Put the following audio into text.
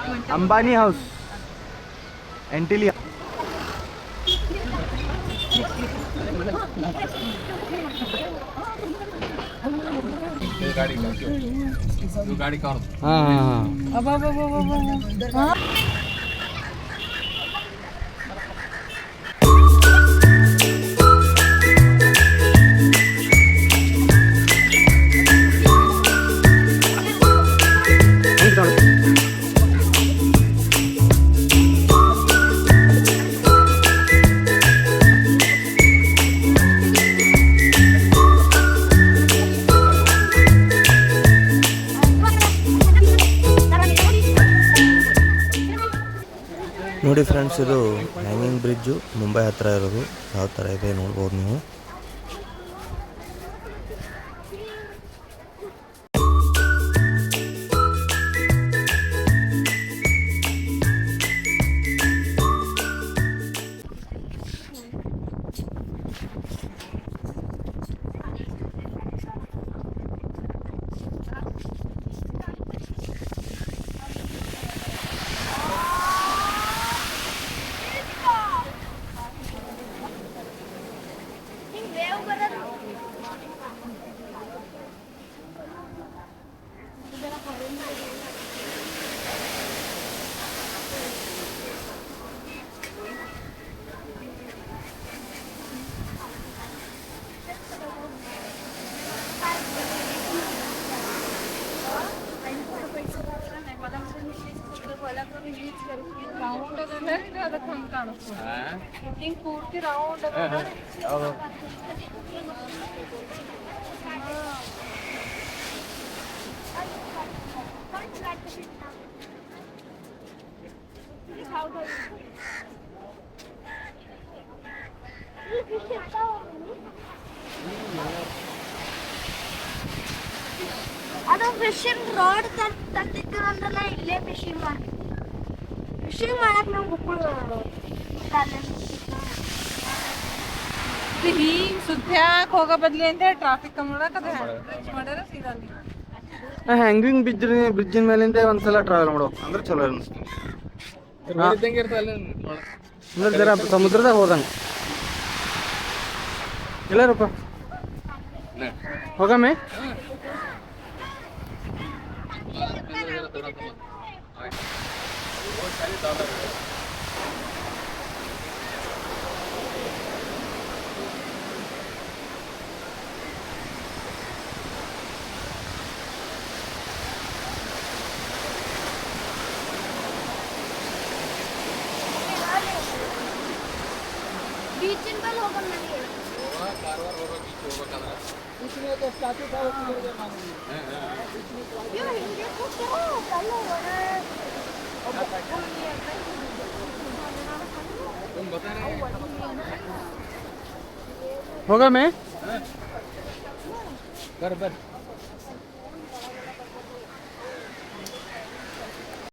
Ambani house Antilia गाड़ी का हाँ हाँ हाँ ನೋಡಿ ಫ್ರೆಂಡ್ಸ್, ಇದು ಹ್ಯಾಂಗಿಂಗ್ ಬ್ರಿಡ್ಜು ಮುಂಬೈ ಹತ್ತಿರ ಇರೋದು. ಯಾವ ಥರ ಇದೆ ನೋಡ್ಬೋದು ನೀವು. ಪೂರ್ತಿ ರೌಂಡ್ ಅದು ಫಿಶಿಂಗ್ ರಾಡ್ ತಂದಿದ್ರಂದ್ರಲ್ಲ, ಇಲ್ಲೇ ಫಿಶಿಂಗ್ ಮಾಡಕ್ ನಾವು ಮಕ್ಕಳು ಹಿಂಗ್ ಸುತ್ತಾಕ್ ಹೋಗೋ ಬದ್ಲಿ ಅಂತ ಟ್ರಾಫಿಕ್ ಕಮ್ಮಿ ಮಾಡ್ಯಾರ ಸೀದಾ ಅಲ್ಲಿ. ಹ್ಯಾಂಗಿಂಗ್ ಬ್ರಿಡ್ಜಿನ ಮೇಲಿಂದ ಒಂದ್ಸಲ ಟ್ರಾವೆಲ್ ಮಾಡೋ ಅಂದ್ರೆ ಚಲೋ ಅನಿಸ್ತು. ಅಂದ್ರೆ ಜರ ಸಮುದ್ರದಾಗ ಹೋದಂಗ ಎಲ್ಲಾರಪ್ಪ ಹೋಗಮ್ಮೆ. ಬೀಚಿನ ಮೇಲೆ ಹೋಗೋಣ ನನಗೆ. ಹೋಗಮ್ಮೆ बर बर